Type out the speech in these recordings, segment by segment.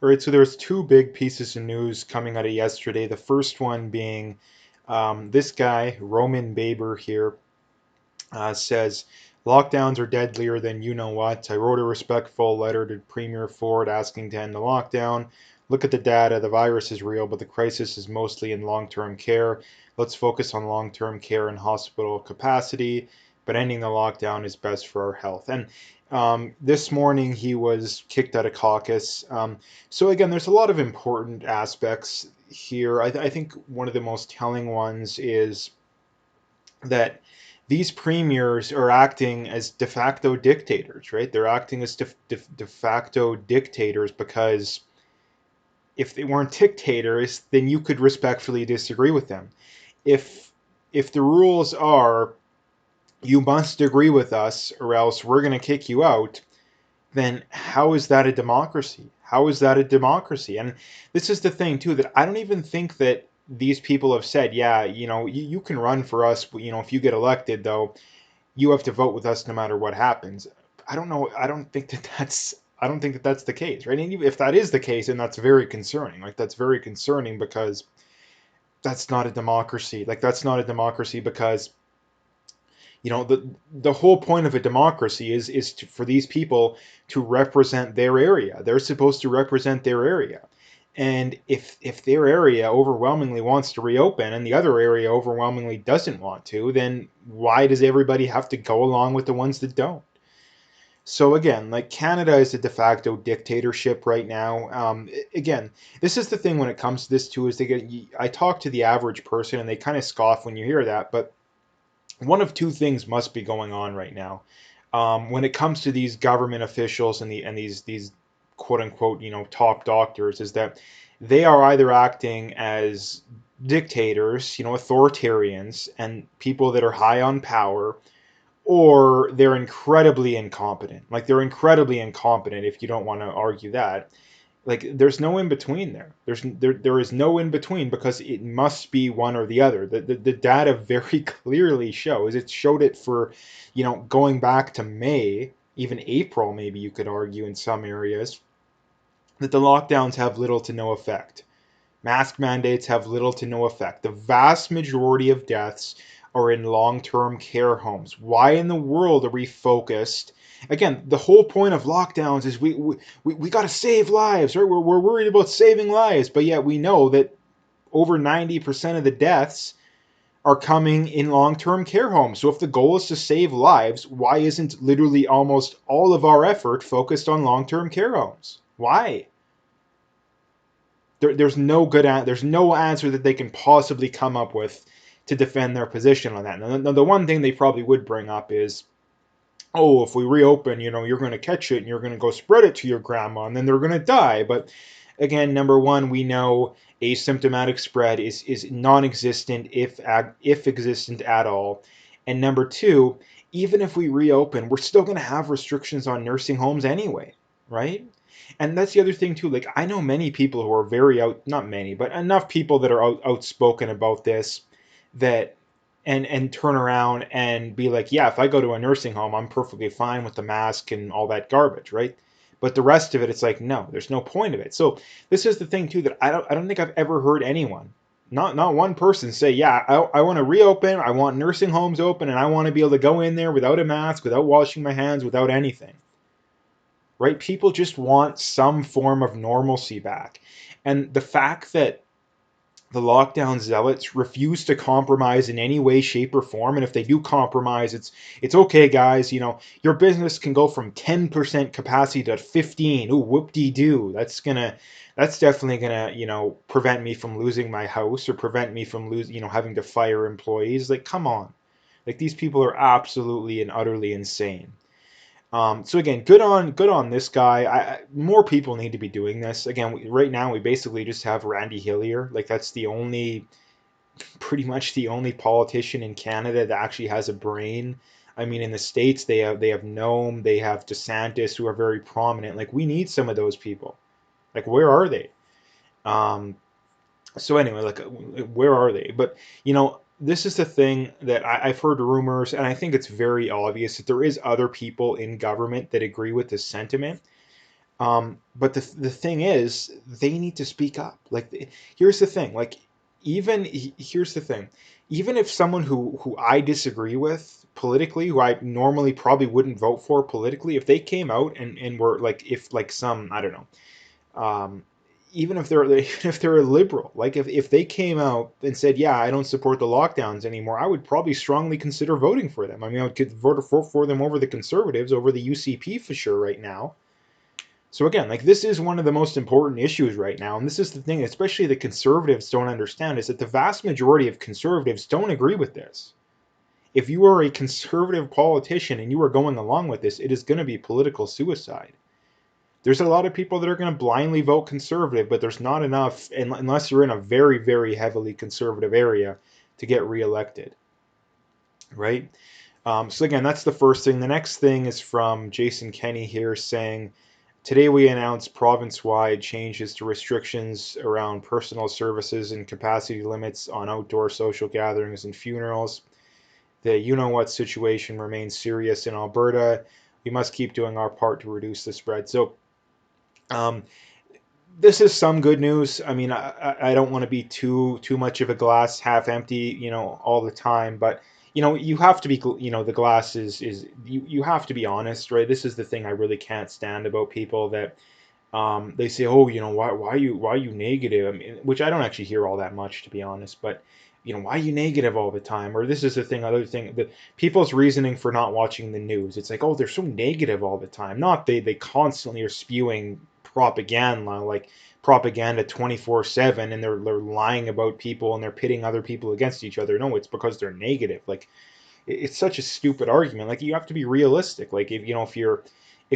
All right, so there's two big pieces of news coming out of yesterday. The first one being this guy, Roman Baber here, says lockdowns are deadlier than you know what. I wrote a respectful letter to Premier Ford asking to end the lockdown. Look at the data. The virus is real, but the crisis is mostly in long-term care. Let's focus on long-term care and hospital capacity, but ending the lockdown is best for our health. And this morning he was kicked out of caucus. So again, there's a lot of important aspects here. I think one of the most telling ones is that these premiers are acting as de facto dictators, right? They're acting as de facto dictators because if they weren't dictators, then you could respectfully disagree with them. If if the rules are you must agree with us or else we're going to kick you out, then how is that a democracy? How is that a democracy? And this is the thing too, that I don't even think that these people have said, yeah, you can run for us, but if you get elected though, you have to vote with us no matter what happens. I don't know. I don't think that that's the case, right? And if that is the case, then that's very concerning. Like that's very concerning because that's not a democracy. Like that's not a democracy because the whole point of a democracy for these people to represent their area. They're supposed to represent their area. And if their area overwhelmingly wants to reopen and the other area overwhelmingly doesn't want to, then why does everybody have to go along with the ones that don't? So again, like Canada is a de facto dictatorship right now. Again, this is the thing when it comes to this too, is I talk to the average person and they kind of scoff when you hear that, but one of two things must be going on right now when it comes to these government officials and these quote unquote top doctors, is that they are either acting as dictators, authoritarians and people that are high on power, or they're incredibly incompetent. Like they're incredibly incompetent if you don't want to argue that. Like there's no in between there. There is no in between because it must be one or the other. The data very clearly shows. It showed it for, going back to May, even April, maybe you could argue in some areas, that the lockdowns have little to no effect. Mask mandates have little to no effect. The vast majority of deaths are in long-term care homes. Why in the world are we focused? Again, the whole point of lockdowns is we got to save lives, right? We're worried about saving lives, but yet we know that over 90% of the deaths are coming in long-term care homes. So if the goal is to save lives, why isn't literally almost all of our effort focused on long-term care homes? Why? There's no answer that they can possibly come up with to defend their position on that. Now, the one thing they probably would bring up is, oh, if we reopen, you're going to catch it and you're going to go spread it to your grandma and then they're going to die. But again, number one, we know asymptomatic spread is non-existent if existent at all. And number two, even if we reopen, we're still going to have restrictions on nursing homes anyway, right? And that's the other thing too. Like I know many people who are very not many, but enough people that are outspoken about this that and turn around and be like, yeah, if I go to a nursing home, I'm perfectly fine with the mask and all that garbage, right? But the rest of it, it's like, no, there's no point of it. So this is the thing too, that I don't think I've ever heard anyone, not one person say, yeah, I want to reopen, I want nursing homes open, and I want to be able to go in there without a mask, without washing my hands, without anything, right? People just want some form of normalcy back. And the fact that the lockdown zealots refuse to compromise in any way, shape, or form, and if they do compromise, it's okay, guys. Your business can go from 10% capacity to 15. Ooh, whoop-de-doo. That's definitely gonna, prevent me from losing my house or prevent me from having to fire employees. Like, come on. Like these people are absolutely and utterly insane. So again, good on this guy. More people need to be doing this. Again, right now we basically just have Randy Hillier. Like that's pretty much the only politician in Canada that actually has a brain. I mean, in the States they have Nome, they have DeSantis, who are very prominent. Like we need some of those people. Like where are they? Um, so anyway, like where are they? But this is the thing that I've heard rumors, and I think it's very obvious that there is other people in government that agree with this sentiment. But the thing is, they need to speak up. Like, here's the thing. Like, here's the thing. Even if someone who I disagree with politically, who I normally probably wouldn't vote for politically, if they came out and were like, if like some, I don't know, um, even if they're even if they're a liberal, like if they came out and said, yeah, I don't support the lockdowns anymore, I would probably strongly consider voting for them. I mean, I would vote for them over the conservatives, over the UCP for sure right now. So again, like, this is one of the most important issues right now, and this is the thing, especially the conservatives don't understand, is that the vast majority of conservatives don't agree with this. If you are a conservative politician and you are going along with this, it is going to be political suicide. There's a lot of people that are going to blindly vote conservative, but there's not enough, unless you're in a very, very heavily conservative area, to get reelected, right? So again, that's the first thing. The next thing is from Jason Kenney here saying, today we announced province-wide changes to restrictions around personal services and capacity limits on outdoor social gatherings and funerals. The you-know-what situation remains serious in Alberta. We must keep doing our part to reduce the spread. So um, this is some good news. I mean, I don't want to be too much of a glass half empty, all the time, but you have to be, the glass is you have to be honest, right? This is the thing I really can't stand about people that they say, oh, why are you negative? I mean, which I don't actually hear all that much, to be honest, but why are you negative all the time? Or this is the thing, other thing, that people's reasoning for not watching the news. It's like, oh, they're so negative all the time. Not they constantly are spewing propaganda, like propaganda 24/7, and they're lying about people and they're pitting other people against each other. No, it's because they're negative. Like, it's such a stupid argument. Like, you have to be realistic. Like, if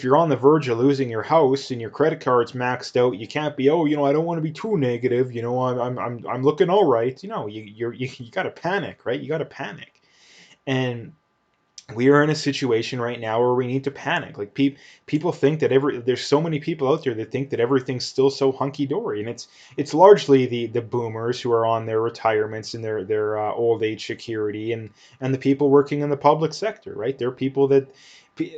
you're on the verge of losing your house and your credit card's maxed out, you can't be, oh, I don't want to be too negative. I'm looking all right. You got to panic, right? You got to panic. And we are in a situation right now where we need to panic. Like, people think that there's so many people out there that think that everything's still so hunky dory, and it's largely the boomers who are on their retirements and their old age security, and the people working in the public sector, right? They're people that,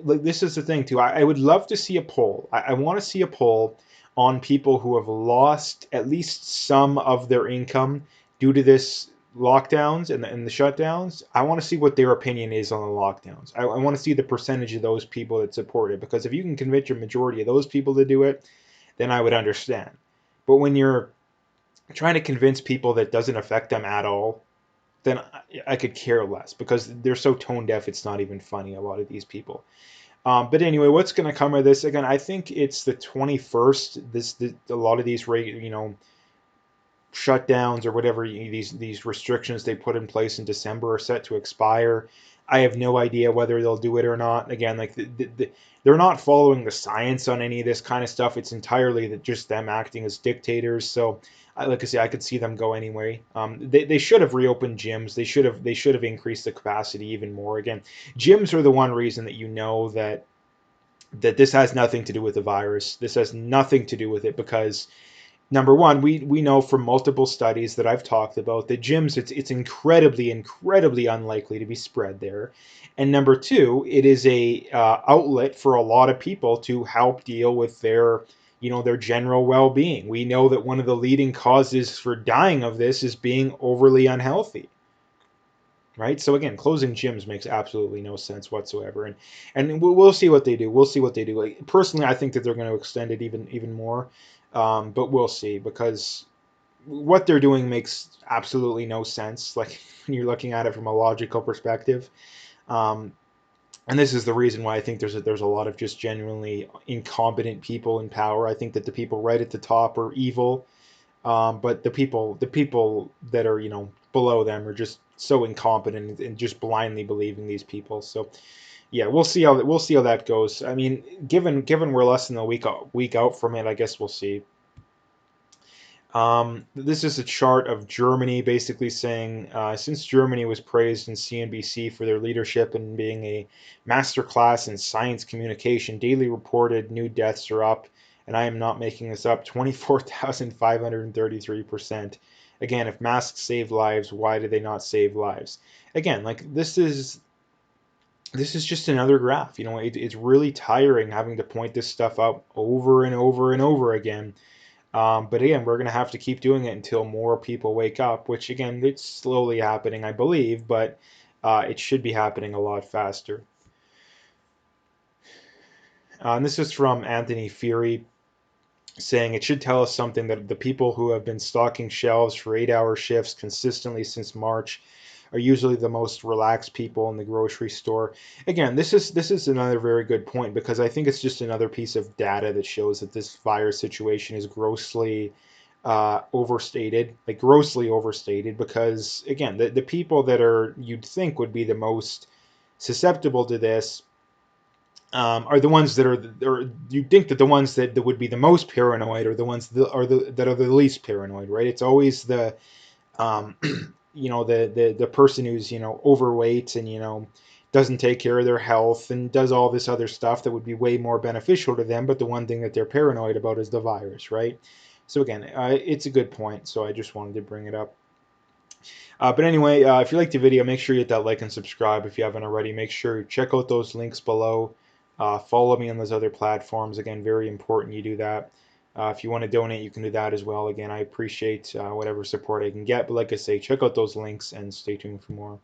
like, this is the thing too. I would love to see a poll. I want to see a poll on people who have lost at least some of their income due to this lockdowns and the shutdowns. I want to see what their opinion is on the lockdowns. I want to see the percentage of those people that support it, because if you can convince a majority of those people to do it, then I would understand. But when you're trying to convince people that doesn't affect them at all, then I could care less, because they're so tone deaf, it's not even funny, a lot of these people. But anyway, what's going to come of this? Again, I think it's the 21st. A lot of these shutdowns or whatever, these restrictions they put in place in December are set to expire. I have no idea whether they'll do it or not. Again, like, they're not following the science on any of this kind of stuff. It's entirely just them acting as dictators. So, like I say, I could see them go anyway. They should have reopened gyms. They should have increased the capacity even more. Again, gyms are the one reason that that this has nothing to do with the virus. This has nothing to do with it, because number one, we know from multiple studies that I've talked about that gyms, it's incredibly unlikely to be spread there. And number two, it is a outlet for a lot of people to help deal with their general well-being. We know that one of the leading causes for dying of this is being overly unhealthy. Right. So again, closing gyms makes absolutely no sense whatsoever, and we'll see what they do. We'll see what they do. Like, personally, I think that they're going to extend it even more, but we'll see, because what they're doing makes absolutely no sense. Like, when you're looking at it from a logical perspective, um, and this is the reason why I think there's a lot of just genuinely incompetent people in power. I think that the people right at the top are evil, but the people that are below them are just so incompetent and just blindly believing these people. So yeah, we'll see how that goes. I mean, given we're less than a week out from it, I guess we'll see. This is a chart of Germany, basically saying, since Germany was praised in CNBC for their leadership in being a masterclass in science communication, daily reported new deaths are up, and I am not making this up, 24,533%. Again, if masks save lives, why do they not save lives? Again, like, this is this is just another graph. It's really tiring having to point this stuff out over and over and over again. But again, we're going to have to keep doing it until more people wake up, which again, it's slowly happening, I believe, but it should be happening a lot faster. And this is from Anthony Fury, saying it should tell us something that the people who have been stocking shelves for 8-hour shifts consistently since March are usually the most relaxed people in the grocery store. Again, this is another very good point, because I think it's just another piece of data that shows that this virus situation is grossly overstated, like grossly overstated, because again, the people that you'd think would be the most susceptible to this are the ones that or you think that the ones that would be the most paranoid are the ones that are the least paranoid, right? It's always the um, the person who's overweight and doesn't take care of their health and does all this other stuff that would be way more beneficial to them, but the one thing that they're paranoid about is the virus, right? So again, it's a good point, so I just wanted to bring it up. But anyway, if you liked the video, make sure you hit that like and subscribe if you haven't already. Make sure you check out those links below. Follow me on those other platforms. Again, very important you do that. If you want to donate, you can do that as well. Again, I appreciate whatever support I can get. But like I say, check out those links and stay tuned for more.